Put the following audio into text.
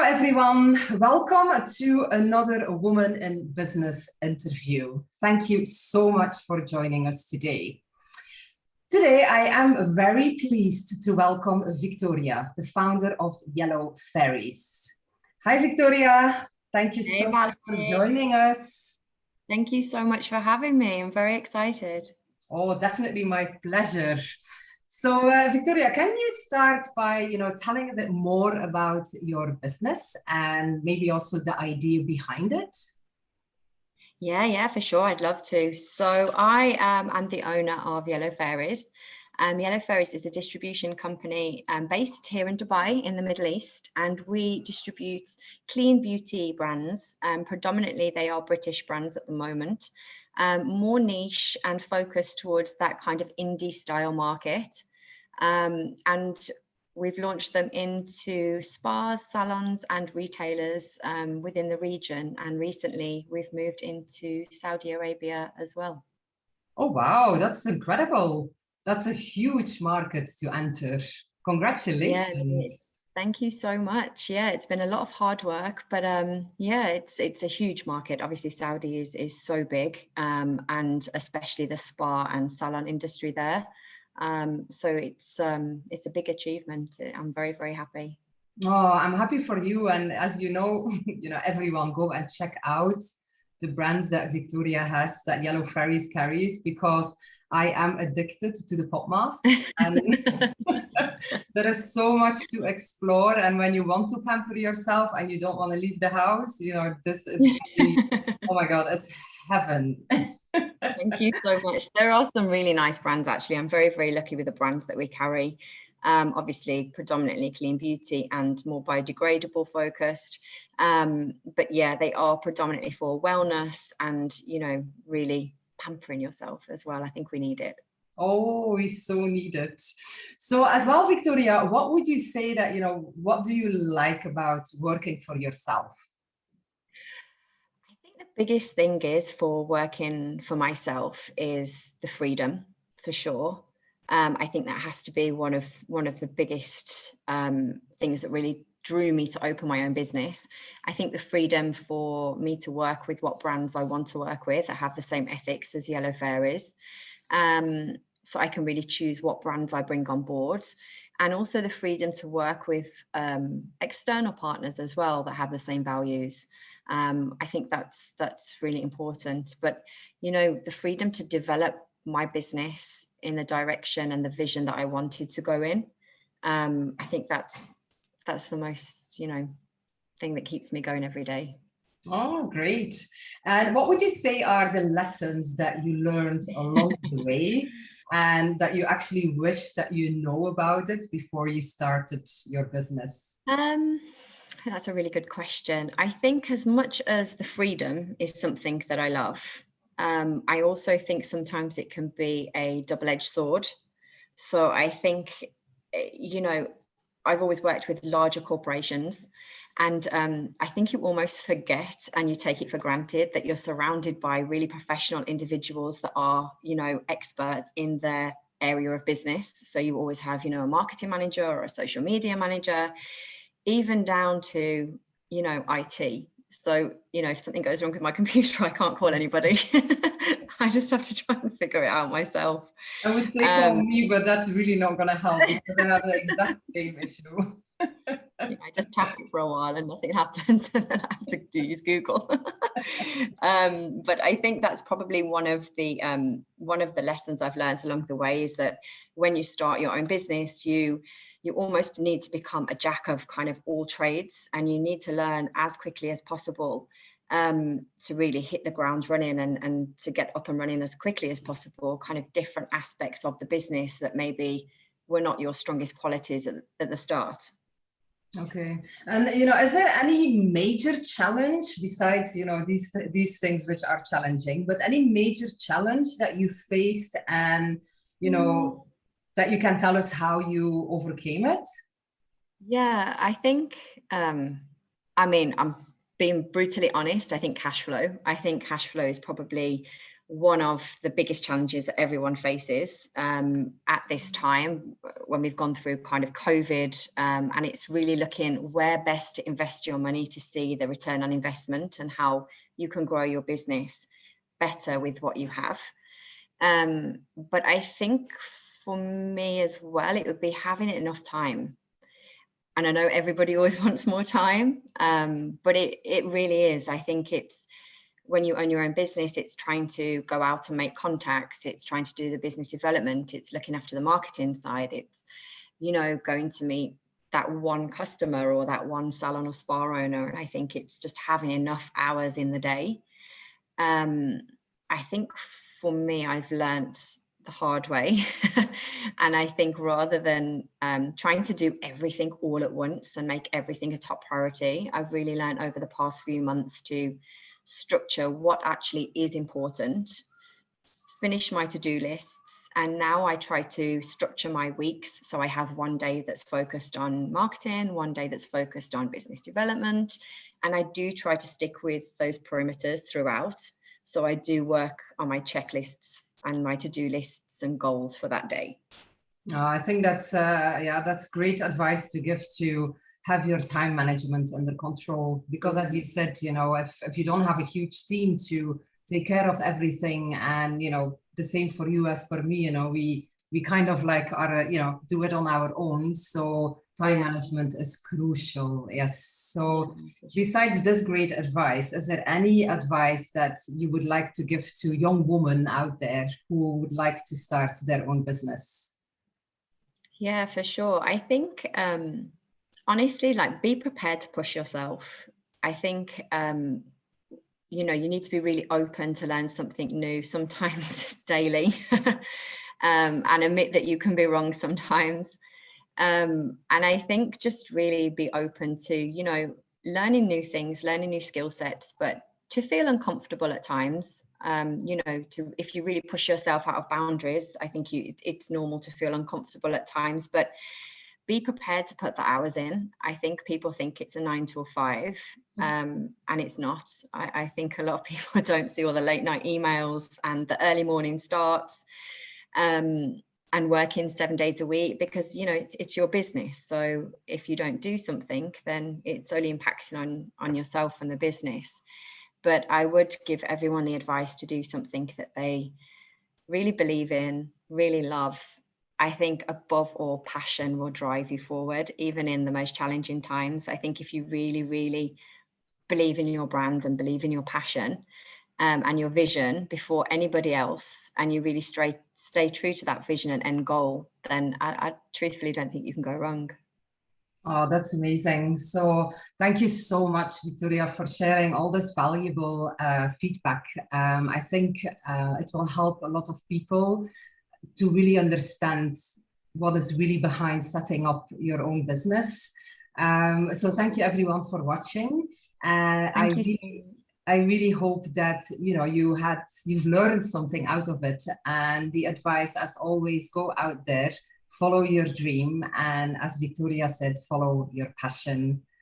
everyone, welcome to another Woman in Business interview. Thank you so much for joining us today. Today, I am very pleased to welcome Victoria, the founder of Yellow Fairies. Hi, Victoria. Thank you so much for joining us. Thank you so much for having me. I'm very excited. Oh, definitely my pleasure. So, Victoria, can you start by, telling a bit more about your business and maybe also the idea behind it? Yeah, for sure. I'd love to. So I am the owner of Yellow Fairies. Yellow Fairies is a distribution company based here in Dubai in the Middle East, and we distribute clean beauty brands. Predominantly, they are British brands at the moment, more niche and focused towards that kind of indie style market. And we've launched them into spas, salons and retailers within the region. And recently we've moved into Saudi Arabia as well. Oh, wow, that's incredible. That's a huge market to enter. Congratulations. Yeah, thank you so much. Yeah, it's been a lot of hard work, but yeah, it's a huge market. Obviously, Saudi is so big, and especially the spa and salon industry there. So it's a big achievement. I'm very, very happy. Oh, I'm happy for you. And as you know, everyone go and check out the brands that Victoria has, that Yellow Fairies carries, because I am addicted to the PopMask, and there is so much to explore. And when you want to pamper yourself and you don't want to leave the house, this is really, oh my God, it's heaven. Thank you so much. There are some really nice brands, actually. I'm very, very lucky with the brands that we carry. Obviously, predominantly clean beauty and more biodegradable focused. But yeah, they are predominantly for wellness and, really pampering yourself as well. I think we need it. Oh, we so need it. So as well, Victoria, what would you say that, what do you like about working for yourself? I think the biggest thing is for working for myself is the freedom, for sure. I think that has to be one of the biggest things that really drew me to open my own business. I think the freedom for me to work with what brands I want to work with. I have the same ethics as Yellow Fairies. So I can really choose what brands I bring on board, and also the freedom to work with external partners as well that have the same values. I think that's really important. But, the freedom to develop my business in the direction and the vision that I wanted to go in. I think that's the most, thing that keeps me going every day. Oh, great. And what would you say are the lessons that you learned along the way and that you actually wish that you know about it before you started your business? That's a really good question. I think as much as the freedom is something that I love, I also think sometimes it can be a double-edged sword. So I think, I've always worked with larger corporations, and I think you almost forget and you take it for granted that you're surrounded by really professional individuals that are, experts in their area of business. So you always have, a marketing manager or a social media manager, even down to, IT. So, if something goes wrong with my computer, I can't call anybody. I just have to try and figure it out myself. I would say call me, but that's really not going to help because I have the exact same issue. I just tap it for a while and nothing happens, and then I have to use Google. But I think that's probably one of the lessons I've learned along the way is that when you start your own business, you almost need to become a jack of kind of all trades, and you need to learn as quickly as possible to really hit the ground running and to get up and running as quickly as possible, kind of different aspects of the business that maybe were not your strongest qualities at the start. Okay. And, is there any major challenge besides, these things which are challenging, but any major challenge that you faced and, that you can tell us how you overcame it? Yeah, I think, I'm being brutally honest. I think cash flow is probably one of the biggest challenges that everyone faces at this time when we've gone through kind of COVID, and it's really looking where best to invest your money to see the return on investment and how you can grow your business better with what you have. But I think for me as well, it would be having enough time. And I know everybody always wants more time, but it really is. I think it's, when you own your own business, it's trying to go out and make contacts. It's trying to do the business development. It's looking after the marketing side. It's, you know, going to meet that one customer or that one salon or spa owner. And I think it's just having enough hours in the day. I think for me, I've learnt the hard way. And I think rather than trying to do everything all at once and make everything a top priority, I've really learned over the past few months to structure what actually is important, finish my to-do lists, and now I try to structure my weeks. So I have one day that's focused on marketing, one day that's focused on business development, and I do try to stick with those perimeters throughout. So I do work on my checklists and my to-do lists and goals for that day. I think that's that's great advice to give, to have your time management under control, because as you said, you know, if you don't have a huge team to take care of everything, and you know, the same for you as for me, you know, we kind of like are, you know, do it on our own. So time management is crucial. Yes. So besides this great advice, is there any advice that you would like to give to young women out there who would like to start their own business? Yeah, for sure. I think honestly, like, be prepared to push yourself. I think you know, you need to be really open to learn something new, sometimes daily, and admit that you can be wrong sometimes. And I think just really be open to, you know, learning new things, learning new skill sets, but to feel uncomfortable at times. You know, to, if you really push yourself out of boundaries, I think it's normal to feel uncomfortable at times, but be prepared to put the hours in. I think people think it's a 9 to 5, and it's not. I think a lot of people don't see all the late night emails and the early morning starts, and working 7 days a week, because, you know, it's your business. So if you don't do something, then it's only impacting on yourself and the business. But I would give everyone the advice to do something that they really believe in, really love. I think above all, passion will drive you forward, even in the most challenging times. I think if you really, really believe in your brand and believe in your passion and your vision before anybody else, and you really stay true to that vision and end goal, then I truthfully don't think you can go wrong. Oh, that's amazing. So thank you so much, Victoria, for sharing all this valuable feedback. I think it will help a lot of people to really understand what is really behind setting up your own business. So thank you everyone for watching. I really hope that, you know, you've learned something out of it. And the advice, as always, go out there, follow your dream, and as Victoria said, follow your passion.